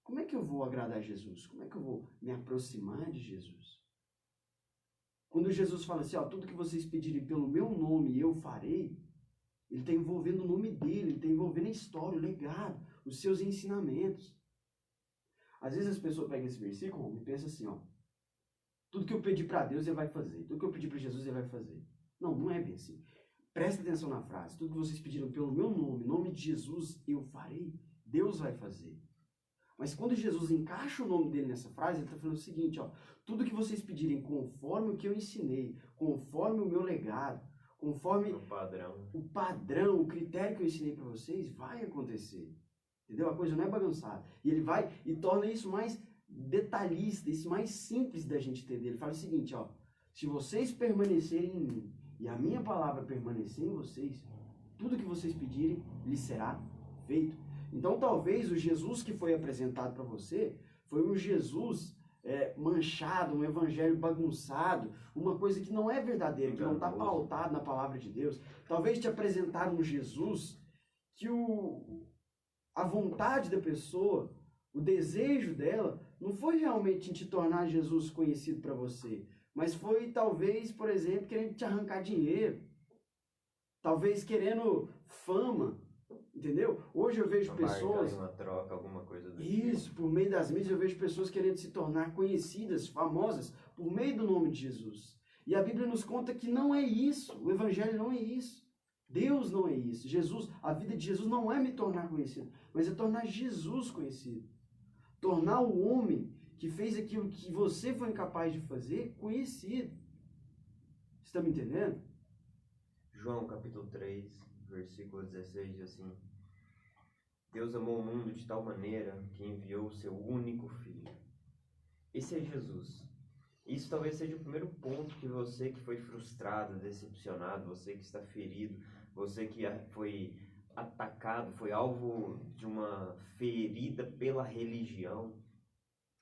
como é que eu vou agradar Jesus? Como é que eu vou me aproximar de Jesus? Quando Jesus fala assim, ó, tudo que vocês pedirem pelo meu nome eu farei, ele está envolvendo o nome dele, ele está envolvendo a história, o legado, os seus ensinamentos. Às vezes as pessoas pegam esse versículo e pensam assim, ó, tudo que eu pedir para Deus ele vai fazer, tudo que eu pedir para Jesus ele vai fazer. Não, não é bem assim. Presta atenção na frase, tudo que vocês pediram pelo meu nome, em nome de Jesus eu farei, Deus vai fazer. Mas quando Jesus encaixa o nome dele nessa frase, ele está falando o seguinte, ó, tudo que vocês pedirem conforme o que eu ensinei, conforme o meu legado, conforme o padrão, o critério que eu ensinei para vocês, vai acontecer. Entendeu? A coisa não é bagunçada. E ele vai e torna isso mais detalhista, isso mais simples da gente entender. Ele fala o seguinte, ó, se vocês permanecerem em mim e a minha palavra permanecer em vocês, tudo que vocês pedirem lhes será feito. Então talvez o Jesus que foi apresentado para você foi um Jesus manchado, um evangelho bagunçado, uma coisa que não é verdadeira, que não está pautado na palavra de Deus. Talvez te apresentaram um Jesus que a vontade da pessoa, o desejo dela, não foi realmente em te tornar Jesus conhecido para você, mas foi talvez, por exemplo, querendo te arrancar dinheiro, talvez querendo fama, entendeu? Hoje eu vejo pessoas... uma troca, alguma coisa do Isso, por meio das mídias eu vejo pessoas querendo se tornar conhecidas, famosas, por meio do nome de Jesus. E a Bíblia nos conta que não é isso, o Evangelho não é isso. Deus não é isso. Jesus, a vida de Jesus não é me tornar conhecido, mas é tornar Jesus conhecido. Tornar o homem que fez aquilo que você foi incapaz de fazer conhecido. Você está me entendendo? João capítulo 3, versículo 16 diz assim: Deus amou o mundo de tal maneira que enviou o seu único filho. Esse é Jesus. Isso talvez seja o primeiro ponto que você que foi frustrado, decepcionado, você que está ferido, você que foi atacado, foi alvo de uma ferida pela religião,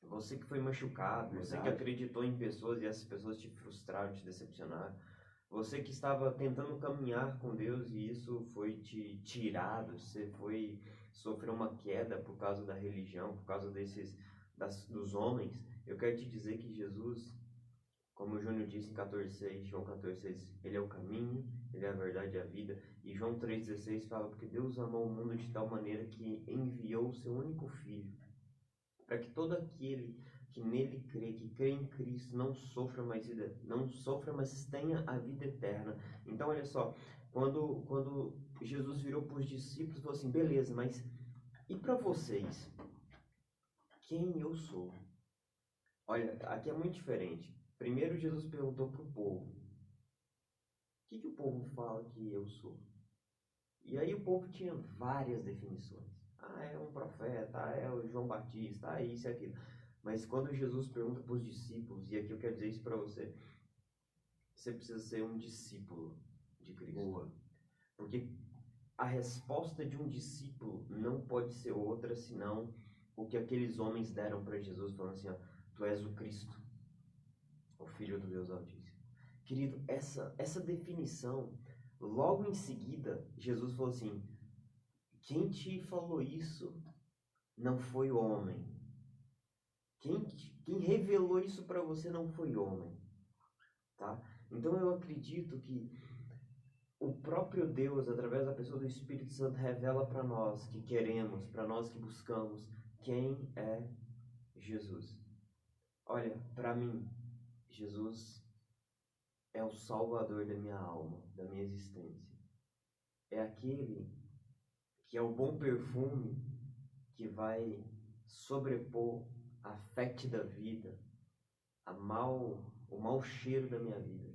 você que foi machucado, você que acreditou em pessoas e essas pessoas te frustraram, te decepcionaram, você que estava tentando caminhar com Deus e isso foi te tirado, você sofreu uma queda por causa da religião, por causa dos homens. Eu quero te dizer que Jesus, como o Júnior disse em 14,6, João 14,6, ele é o caminho, ele é a verdade e a vida. E João 3,16 fala, porque Deus amou o mundo de tal maneira que enviou o seu único Filho, para que todo aquele que nele crê, que crê em Cristo, não sofra, mas tenha a vida eterna. Então, olha só, quando Jesus virou para os discípulos e falou assim, beleza, mas e para vocês? Quem eu sou? Olha, aqui é muito diferente. Primeiro Jesus perguntou para o povo, o que o povo fala que eu sou? E aí o povo tinha várias definições. Ah, é um profeta, ah, é o João Batista, ah, isso e aquilo. Mas quando Jesus pergunta para os discípulos, e aqui eu quero dizer isso para você, você precisa ser um discípulo de Cristo. Boa. Porque a resposta de um discípulo não pode ser outra senão o que aqueles homens deram para Jesus, falando assim, ó, tu és o Cristo, o Filho do Deus Altíssimo. Querido, essa definição, logo em seguida, Jesus falou assim, quem te falou isso não foi homem. Quem revelou isso para você não foi homem. Tá? Então eu acredito que o próprio Deus, através da pessoa do Espírito Santo, revela para nós que queremos, para nós que buscamos, quem é Jesus. Olha, para mim, Jesus é o Salvador da minha alma, da minha existência. É aquele que é o bom perfume que vai sobrepor a fétida vida, o mau cheiro da minha vida.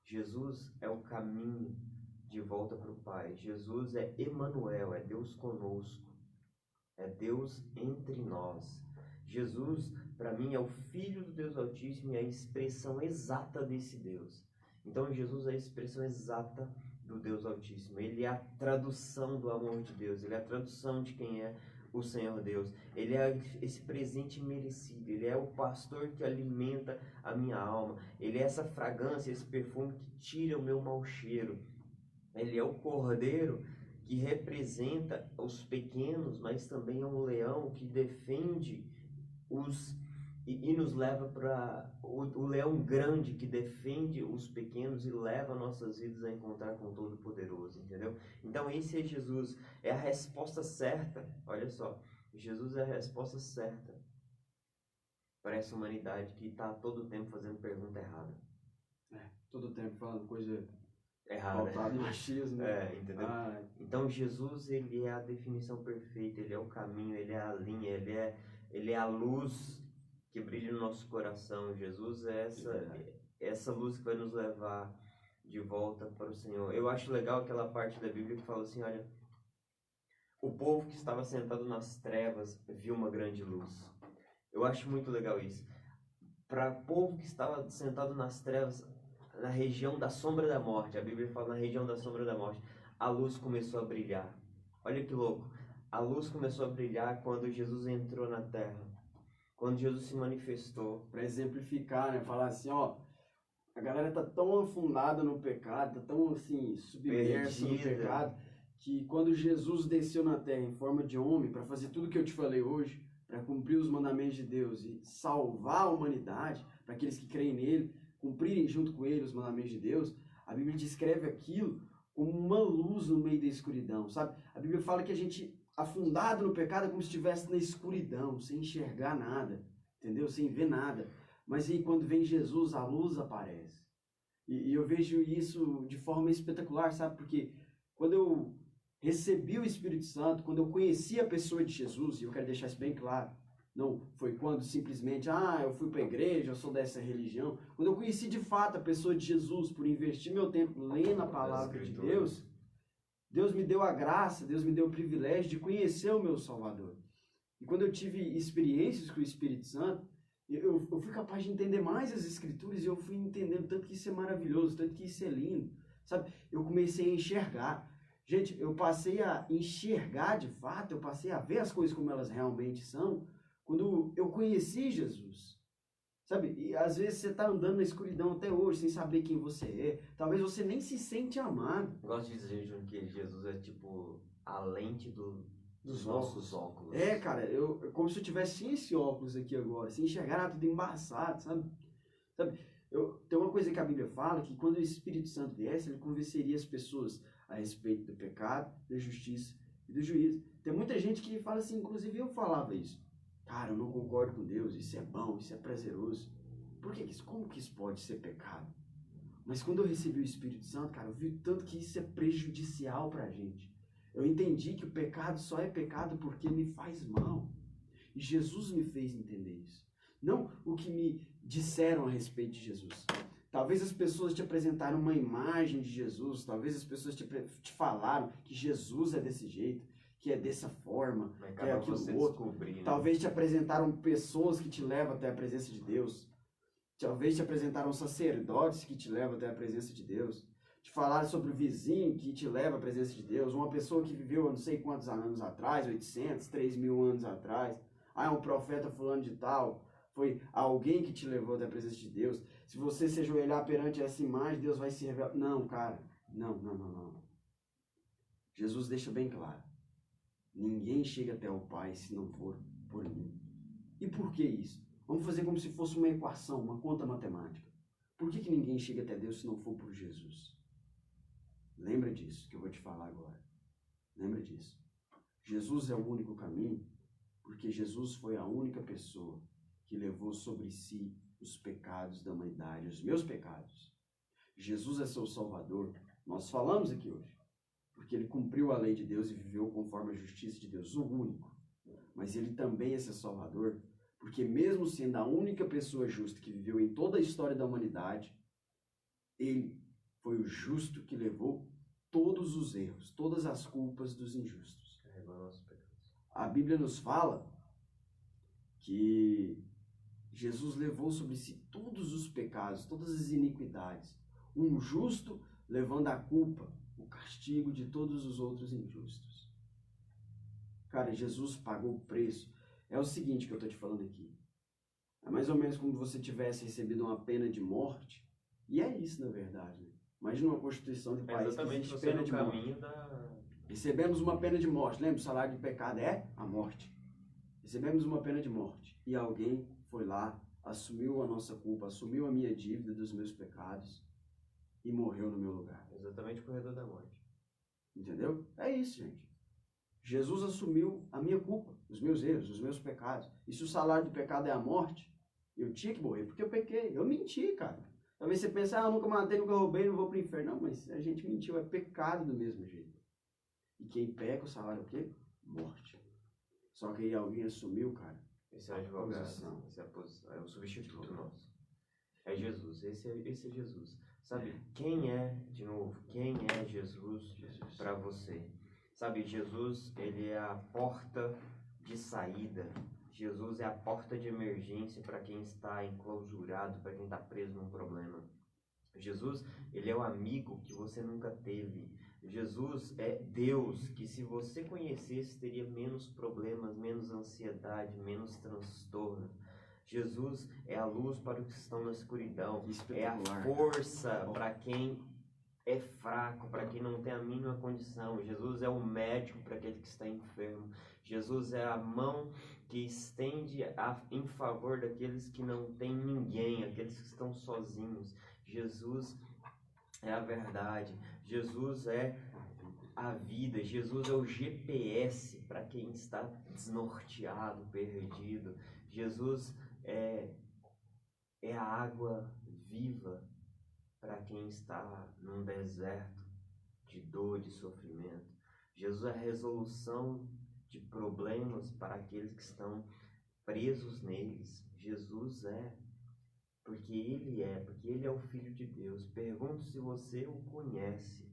Jesus é o caminho de volta para o Pai. Jesus é Emanuel, é Deus conosco, é Deus entre nós. Jesus, para mim, é o Filho do Deus Altíssimo e é a expressão exata desse Deus. Então, Jesus é a expressão exata do Deus Altíssimo. Ele é a tradução do amor de Deus. Ele é a tradução de quem é o Senhor Deus. Ele é esse presente merecido. Ele é o pastor que alimenta a minha alma. Ele é essa fragrância, esse perfume que tira o meu mau cheiro. Ele é o cordeiro que representa os pequenos, mas também é um leão que defende e nos leva para o leão grande que defende os pequenos e leva nossas vidas a encontrar com o Todo-Poderoso, entendeu? Então esse é Jesus, é a resposta certa. Olha só, Jesus é a resposta certa para essa humanidade que está todo o tempo fazendo pergunta errada. Todo o tempo falando coisa errada, pautada no machismo. Entendeu? Então Jesus, ele é a definição perfeita, ele é o caminho, ele é a linha, ele é a luz que brilha no nosso coração. Jesus é essa luz que vai nos levar de volta para o Senhor. Eu acho legal aquela parte da Bíblia que fala assim, olha, o povo que estava sentado nas trevas viu uma grande luz. Eu acho muito legal isso. Para o povo que estava sentado nas trevas, na região da sombra da morte, a Bíblia fala na região da sombra da morte, a luz começou a brilhar. Olha que louco. A luz começou a brilhar quando Jesus entrou na terra. Quando Jesus se manifestou. Para exemplificar, né? Falar assim, ó, a galera tá tão afundada no pecado, tá tão assim, submersa no pecado, que quando Jesus desceu na terra em forma de homem, para fazer tudo que eu te falei hoje, para cumprir os mandamentos de Deus e salvar a humanidade, para aqueles que creem nele, cumprirem junto com ele os mandamentos de Deus, a Bíblia descreve aquilo como uma luz no meio da escuridão, sabe? A Bíblia fala que a gente, afundado no pecado, é como se estivesse na escuridão, sem enxergar nada, entendeu? Sem ver nada. Mas aí quando vem Jesus, a luz aparece. E eu vejo isso de forma espetacular, sabe? Porque quando eu recebi o Espírito Santo, quando eu conheci a pessoa de Jesus, e eu quero deixar isso bem claro, não foi quando simplesmente, eu fui para a igreja, eu sou dessa religião. Quando eu conheci de fato a pessoa de Jesus, por investir meu tempo lendo a palavra de Deus, Deus me deu a graça, Deus me deu o privilégio de conhecer o meu Salvador. E quando eu tive experiências com o Espírito Santo, eu fui capaz de entender mais as Escrituras e eu fui entendendo tanto que isso é maravilhoso, tanto que isso é lindo, sabe? Eu comecei a enxergar. Gente, eu passei a enxergar de fato, eu passei a ver as coisas como elas realmente são, quando eu conheci Jesus, sabe? E às vezes você está andando na escuridão até hoje, sem saber quem você é. Talvez você nem se sente amado. Eu gosto de dizer, Júnior, que Jesus é tipo a lente dos nossos óculos. Cara, como se eu tivesse sem esse óculos aqui agora, sem enxergar tudo embaçado, sabe? Tem uma coisa que a Bíblia fala, que quando o Espírito Santo viesse, ele convenceria as pessoas a respeito do pecado, da justiça e do juízo. Tem muita gente que fala assim, inclusive eu falava isso. Cara, eu não concordo com Deus, isso é bom, isso é prazeroso. Como que isso pode ser pecado? Mas quando eu recebi o Espírito Santo, cara, eu vi tanto que isso é prejudicial pra gente. Eu entendi que o pecado só é pecado porque me faz mal. E Jesus me fez entender isso. Não o que me disseram a respeito de Jesus. Talvez as pessoas te apresentaram uma imagem de Jesus, talvez as pessoas te falaram que Jesus é desse jeito, que é dessa forma, que é aquilo outro. Né? Talvez te apresentaram pessoas que te levam até a presença de Deus. Talvez te apresentaram sacerdotes que te levam até a presença de Deus. Te falaram sobre o vizinho que te leva à presença de Deus. Uma pessoa que viveu não sei quantos anos atrás, 800, 3.000 anos atrás. Ah, é um profeta fulano de tal. Foi alguém que te levou até a presença de Deus. Se você se ajoelhar perante essa imagem, Deus vai se revelar. Não, cara. Não. Jesus deixa bem claro. Ninguém chega até o Pai se não for por mim. E por que isso? Vamos fazer como se fosse uma equação, uma conta matemática. Por que ninguém chega até Deus se não for por Jesus? Lembra disso que eu vou te falar agora. Lembra disso. Jesus é o único caminho, porque Jesus foi a única pessoa que levou sobre si os pecados da humanidade, os meus pecados. Jesus é seu Salvador. Nós falamos aqui hoje, porque ele cumpriu a lei de Deus e viveu conforme a justiça de Deus, o único. Mas ele também é seu Salvador, porque mesmo sendo a única pessoa justa que viveu em toda a história da humanidade, ele foi o justo que levou todos os erros, todas as culpas dos injustos. A Bíblia nos fala que Jesus levou sobre si todos os pecados, todas as iniquidades. Um justo levando a culpa, o castigo de todos os outros injustos. Cara, Jesus pagou o preço. É o seguinte que eu estou te falando aqui. É mais ou menos como se você tivesse recebido uma pena de morte. E é isso, na verdade. Né? Imagina uma Constituição de um país que existe pena de morte. Recebemos uma pena de morte. Lembra? O salário de pecado é a morte. Recebemos uma pena de morte. E alguém foi lá, assumiu a nossa culpa, assumiu a minha dívida dos meus pecados e morreu no meu lugar. Exatamente o corredor da morte. Entendeu? É isso, gente. Jesus assumiu a minha culpa, os meus erros, os meus pecados. E se o salário do pecado é a morte, eu tinha que morrer, porque eu pequei. Eu menti, cara. Talvez você pense, eu nunca matei, nunca roubei, não vou pro inferno. Não, mas a gente mentiu, é pecado do mesmo jeito. E quem peca, o salário é o quê? Morte. Só que aí alguém assumiu, cara. Esse é o advogado, esse é a posição, é o substituto nosso. É Jesus, esse é Jesus. Sabe, quem é Jesus para você? Sabe, Jesus, ele é a porta de saída. Jesus é a porta de emergência para quem está enclausurado, para quem está preso num problema. Jesus, ele é o amigo que você nunca teve. Jesus é Deus, que se você conhecesse, teria menos problemas, menos ansiedade, menos transtorno. Jesus é a luz para os que estão na escuridão. É a força para quem é fraco, para quem não tem a mínima condição. Jesus é o médico para aquele que está enfermo. Jesus é a mão que estende em favor daqueles que não têm ninguém, aqueles que estão sozinhos. Jesus é a verdade. Jesus é a vida. Jesus é o GPS para quem está desnorteado, perdido. Jesus é a água viva para quem está num deserto de dor, de sofrimento. Jesus é a resolução de problemas para aqueles que estão presos neles. Jesus porque Ele é o Filho de Deus. Pergunto se você o conhece.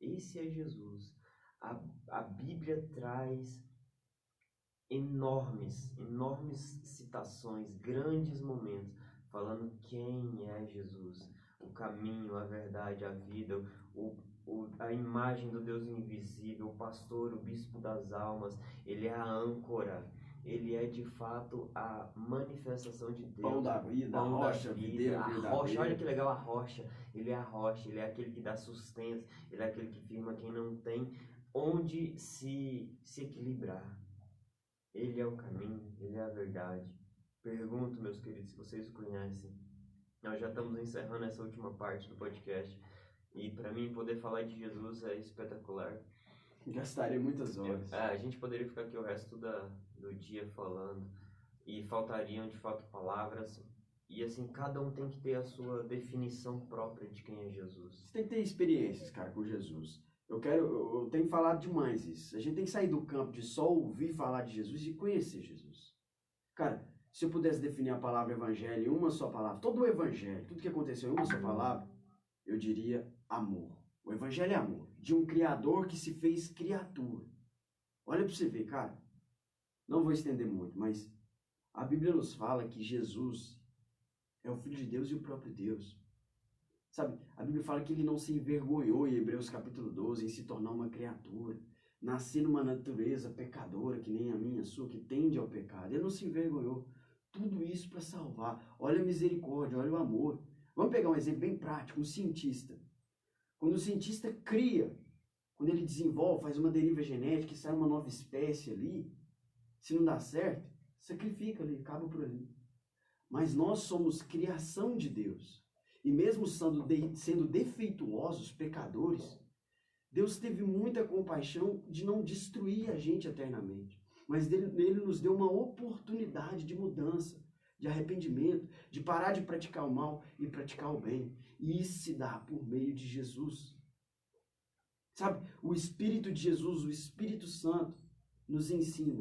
Esse é Jesus. A Bíblia traz enormes citações, grandes momentos, falando quem é Jesus. O caminho, a verdade, a vida, a imagem do Deus invisível, o pastor, o bispo das almas. Ele é a âncora. Ele é de fato a manifestação de Deus. Pão da vida, a rocha, videira verdadeira. A rocha, olha que legal a rocha. Ele é a rocha, ele é aquele que dá sustento, ele é aquele que firma quem não tem onde se equilibrar. Ele é o caminho, ele é a verdade. Pergunto, meus queridos, se vocês o conhecem. Nós já estamos encerrando essa última parte do podcast. E para mim, poder falar de Jesus é espetacular. Gastaria muitas horas. A gente poderia ficar aqui o resto do dia falando. E faltariam, de fato, palavras. E assim, cada um tem que ter a sua definição própria de quem é Jesus. Você tem que ter experiências, cara, com Jesus. Eu tenho falado demais isso. A gente tem que sair do campo de só ouvir falar de Jesus e conhecer Jesus. Cara, se eu pudesse definir a palavra evangelho em uma só palavra, todo o evangelho, tudo que aconteceu em uma só palavra, eu diria amor. O evangelho é amor. De um criador que se fez criatura. Olha pra você ver, cara. Não vou estender muito, mas a Bíblia nos fala que Jesus é o Filho de Deus e o próprio Deus. Sabe, a Bíblia fala que ele não se envergonhou em Hebreus capítulo 12 em se tornar uma criatura. nascer numa natureza pecadora, que nem a minha, a sua, que tende ao pecado. Ele não se envergonhou. Tudo isso para salvar. Olha a misericórdia, olha o amor. Vamos pegar um exemplo bem prático, um cientista. Quando o cientista cria, quando ele desenvolve, faz uma deriva genética e sai uma nova espécie ali, se não dá certo, sacrifica ali, acaba por ali. Mas nós somos criação de Deus. E mesmo sendo defeituosos, pecadores, Deus teve muita compaixão de não destruir a gente eternamente. Mas Ele nos deu uma oportunidade de mudança, de arrependimento, de parar de praticar o mal e praticar o bem. E isso se dá por meio de Jesus. Sabe, o Espírito de Jesus, o Espírito Santo, nos ensina